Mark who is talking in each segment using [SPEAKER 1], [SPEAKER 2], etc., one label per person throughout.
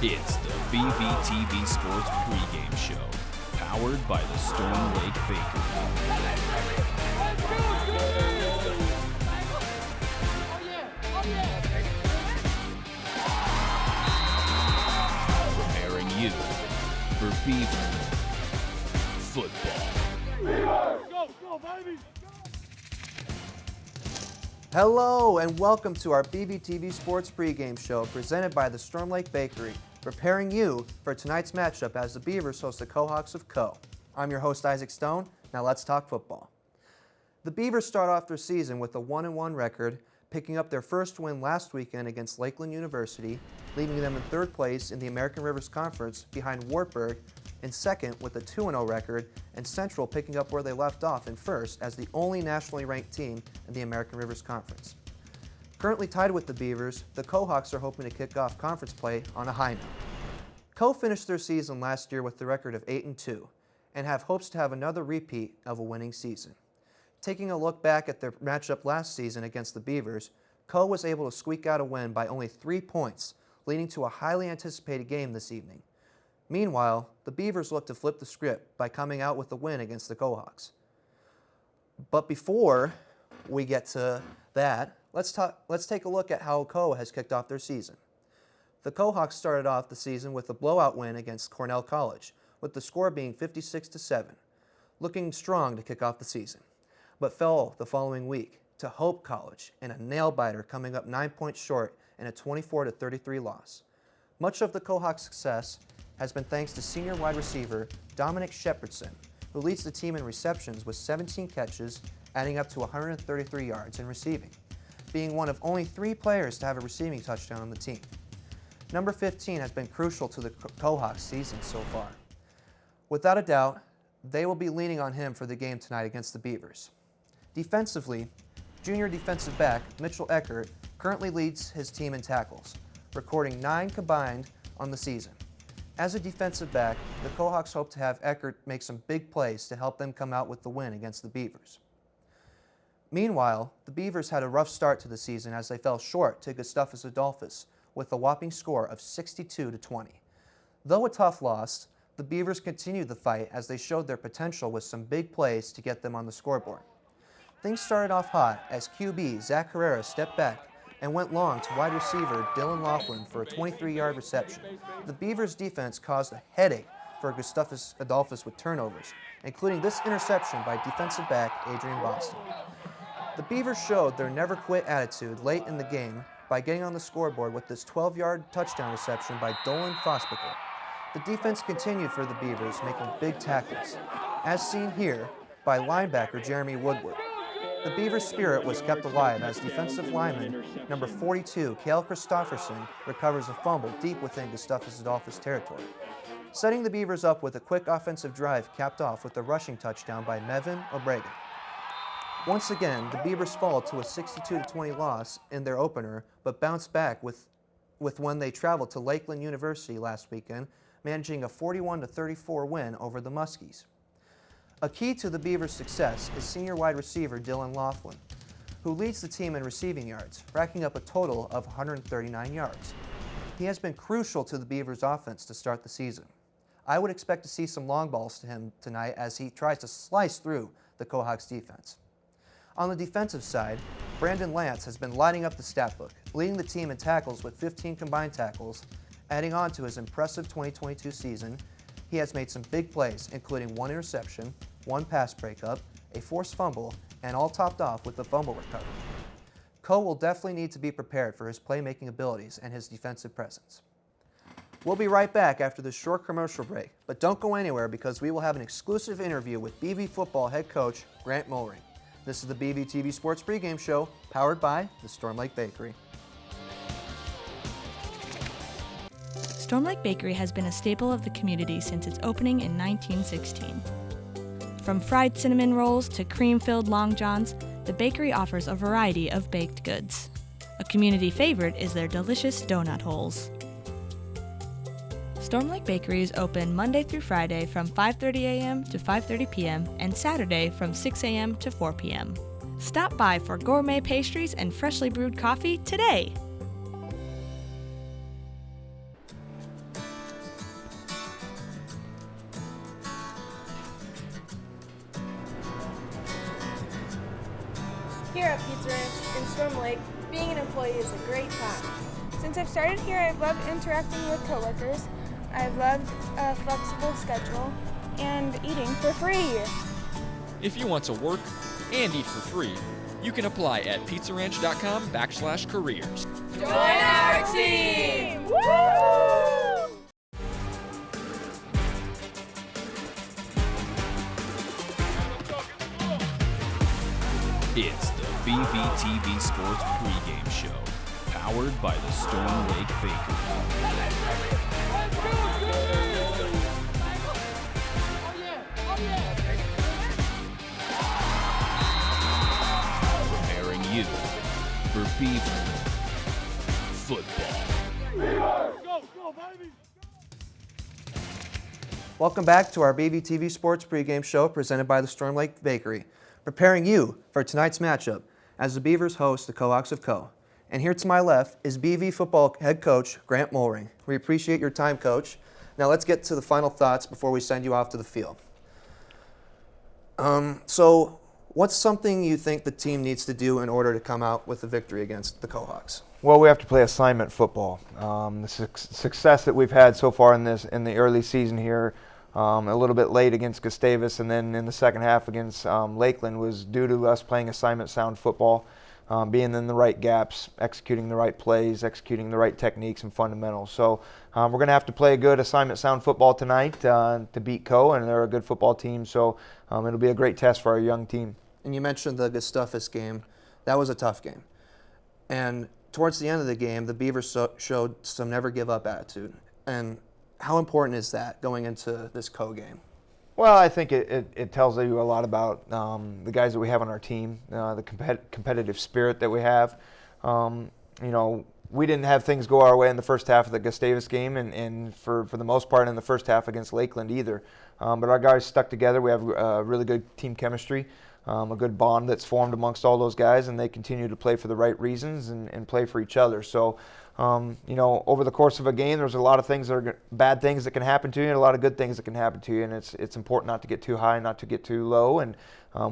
[SPEAKER 1] It's the BVTV Sports Pregame Show, powered by the Storm Lake Bakery. Preparing you for Beaver football.
[SPEAKER 2] Go, baby!
[SPEAKER 3] Hello and welcome to our BVTV Sports Pregame Show presented by the Storm Lake Bakery, preparing you for tonight's matchup as the Beavers host the Kohawks of Co. I'm your host Isaac Stone. Now let's talk football. The Beavers start off their season with a 1-1 record, picking up their first win last weekend against Lakeland University, leaving them in third place in the American Rivers Conference behind Wartburg, in second with a 2-0 record, and Central picking up where they left off in first as the only nationally ranked team in the American Rivers Conference. Currently tied with the Beavers, the Kohawks are hoping to kick off conference play on a high note. Co finished their season last year with the record of 8-2 and have hopes to have another repeat of a winning season. Taking a look back at their matchup last season against the Beavers, Co was able to squeak out a win by only 3 points, leading to a highly anticipated game this evening. Meanwhile, the Beavers look to flip the script by coming out with a win against the Kohawks. But before we get to that, let's take a look at how Co has kicked off their season. The Kohawks started off the season with a blowout win against Cornell College, with the score being 56-7, looking strong to kick off the season, but fell the following week to Hope College in a nail-biter, coming up 9 points short in a 24-33 loss. Much of the Kohawks' success has been thanks to senior wide receiver Dominic Shepardson, who leads the team in receptions with 17 catches, adding up to 133 yards in receiving, being one of only 3 players to have a receiving touchdown on the team. Number 15 has been crucial to the Kohawks season so far. Without a doubt, they will be leaning on him for the game tonight against the Beavers. Defensively, junior defensive back Mitchell Eckert currently leads his team in tackles, recording 9 combined on the season. As a defensive back, the Kohawks hope to have Eckert make some big plays to help them come out with the win against the Beavers. Meanwhile, the Beavers had a rough start to the season as they fell short to Gustavus Adolphus with a whopping score of 62-20. Though a tough loss, the Beavers continued the fight as they showed their potential with some big plays to get them on the scoreboard. Things started off hot as QB Zach Herrera stepped back and went long to wide receiver Dylan Laughlin for a 23-yard reception. The Beavers' defense caused a headache for Gustavus Adolphus with turnovers, including this interception by defensive back Adrian Boston. The Beavers showed their never-quit attitude late in the game by getting on the scoreboard with this 12-yard touchdown reception by Dolan Fospical. The defense continued for the Beavers, making big tackles, as seen here by linebacker Jeremy Woodward. The Beavers' spirit was kept alive as defensive lineman number 42, Cale Christofferson, recovers a fumble deep within Gustavus Adolphus territory. Setting the Beavers up with a quick offensive drive capped off with a rushing touchdown by Mevin Obregon. Once again, the Beavers fall to a 62-20 loss in their opener, but bounced back with when they traveled to Lakeland University last weekend, managing a 41-34 win over the Muskies. A key to the Beavers' success is senior wide receiver Dylan Laughlin, who leads the team in receiving yards, racking up a total of 139 yards. He has been crucial to the Beavers' offense to start the season. I would expect to see some long balls to him tonight as he tries to slice through the Kohawks' defense. On the defensive side, Brandon Lance has been lighting up the stat book, leading the team in tackles with 15 combined tackles. Adding on to his impressive 2022 season, he has made some big plays, including 1 interception, 1 pass breakup, a forced fumble, and all topped off with a fumble recovery. Co will definitely need to be prepared for his playmaking abilities and his defensive presence. We'll be right back after this short commercial break, but don't go anywhere because we will have an exclusive interview with BV football head coach Grant Mollring. This is the BVTV Sports Pregame Show, powered by the Storm Lake Bakery.
[SPEAKER 4] Storm Lake Bakery has been a staple of the community since its opening in 1916. From fried cinnamon rolls to cream-filled long johns, the bakery offers a variety of baked goods. A community favorite is their delicious donut holes. Storm Lake Bakery is open Monday through Friday from 5:30 a.m. to 5:30 p.m. and Saturday from 6 a.m. to 4 p.m. Stop by for gourmet pastries and freshly brewed coffee today.
[SPEAKER 2] Here at Pizza Ranch in Storm Lake, being an employee is a great time. Since I've started here, I've loved interacting with coworkers, I've loved a flexible schedule, and eating for free.
[SPEAKER 5] If you want to work and eat for free, you can apply at pizzaranch.com/careers.
[SPEAKER 2] Join our team! Woo!
[SPEAKER 1] It's the BVTV Sports Pregame Show, powered by the Storm Lake Bakery. Preparing you for Beaver football.
[SPEAKER 3] Welcome back to our BVTV Sports Pregame Show presented by the Storm Lake Bakery, preparing you for tonight's matchup as the Beavers host the Kohawks of Co. And here to my left is BV football head coach Grant Mollring. We appreciate your time, Coach. Now let's get to the final thoughts before we send you off to the field. So what's something you think the team needs to do in order to come out with a victory against the Kohawks?
[SPEAKER 6] Well, we have to play assignment football. The success that we've had so far in the early season here, a little bit late against Gustavus and then in the second half against Lakeland, was due to us playing assignment sound football, being in the right gaps, executing the right plays, executing the right techniques and fundamentals. So we're going to have to play a good assignment sound football tonight to beat Co, and they're a good football team. So it'll be a great test for our young team. And
[SPEAKER 3] you mentioned the Gustavus game. That was a tough game. And towards the end of the game, the Beavers showed some never-give-up attitude. And how important is that going into this Co game?
[SPEAKER 6] Well, I think it tells you a lot about the guys that we have on our team, the competitive spirit that we have. We didn't have things go our way in the first half of the Gustavus game, and for the most part in the first half against Lakeland either. But our guys stuck together. We have really good team chemistry. A good bond that's formed amongst all those guys, and they continue to play for the right reasons and play for each other. So, over the course of a game, there's a lot of things that are bad things that can happen to you and a lot of good things that can happen to you, and it's important not to get too high, not to get too low, and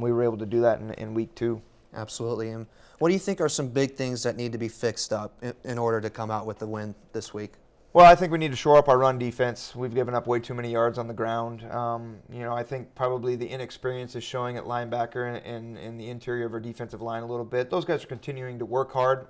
[SPEAKER 6] we were able to do that in week 2.
[SPEAKER 3] Absolutely. And what do you think are some big things that need to be fixed up in order to come out with the win this week?
[SPEAKER 6] Well, I think we need to shore up our run defense. We've given up way too many yards on the ground. I think probably the inexperience is showing at linebacker and in the interior of our defensive line a little bit. Those guys are continuing to work hard.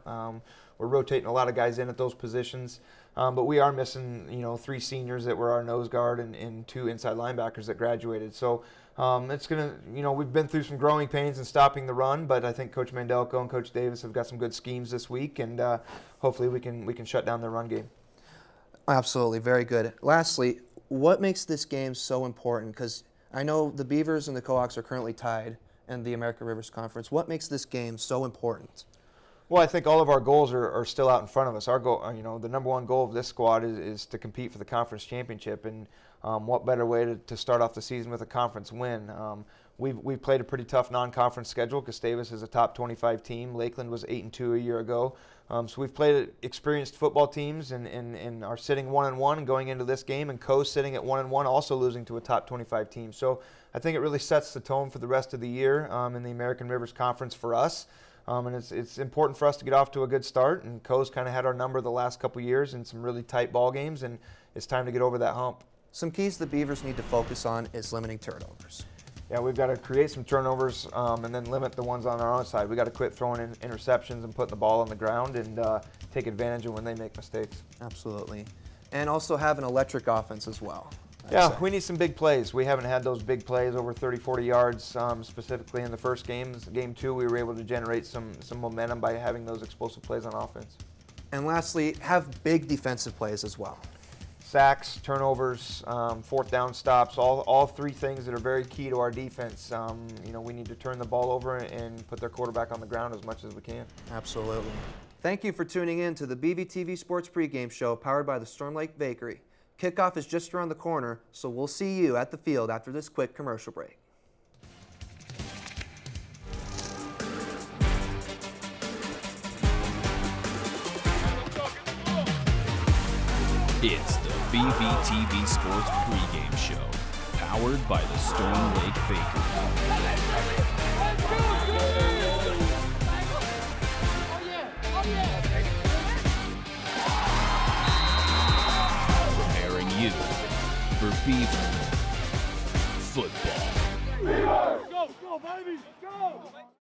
[SPEAKER 6] We're rotating a lot of guys in at those positions. But we are missing, 3 seniors that were our nose guard and 2 inside linebackers that graduated. So it's going to, we've been through some growing pains in stopping the run, but I think Coach Mandelko and Coach Davis have got some good schemes this week, and hopefully we can shut down their run game.
[SPEAKER 3] Absolutely, very good. Lastly, what makes this game so important? Because I know the Beavers and the Kohawks are currently tied in the American Rivers Conference. What makes this game so important?
[SPEAKER 6] Well, I think all of our goals are still out in front of us. Our goal, the number one goal of this squad is to compete for the conference championship, and what better way to start off the season with a conference win? We've played a pretty tough non-conference schedule. Gustavus is a top 25 team. Lakeland was 8-2 a year ago. So we've played experienced football teams and are sitting 1-1 and going into this game, and Co's sitting at 1-1, also losing to a top 25 team. So I think it really sets the tone for the rest of the year in the American Rivers Conference for us. And it's important for us to get off to a good start, and Co's kind of had our number the last couple years in some really tight ball games, and it's time to get over that hump.
[SPEAKER 3] Some keys the Beavers need to focus on is limiting turnovers.
[SPEAKER 6] Yeah, we've got to create some turnovers and then limit the ones on our own side. We've got to quit throwing in interceptions and putting the ball on the ground and take advantage of when they make mistakes.
[SPEAKER 3] Absolutely. And also have an electric offense as well.
[SPEAKER 6] Yeah, we need some big plays. We haven't had those big plays over 30, 40 yards, specifically in the first game. Game 2, we were able to generate some momentum by having those explosive plays on offense.
[SPEAKER 3] And lastly, have big defensive plays as well.
[SPEAKER 6] Sacks, turnovers, 4th down stops, all 3 things that are very key to our defense. We need to turn the ball over and put their quarterback on the ground as much as we can.
[SPEAKER 3] Absolutely. Thank you for tuning in to the BVTV Sports Pregame Show powered by the Storm Lake Bakery. Kickoff is just around the corner, so we'll see you at the field after this quick commercial break.
[SPEAKER 1] It's the BVTV Sports Pregame Show, powered by the Storm Lake Bakery. for Beaver football.
[SPEAKER 7] Beaver! Go, baby, go!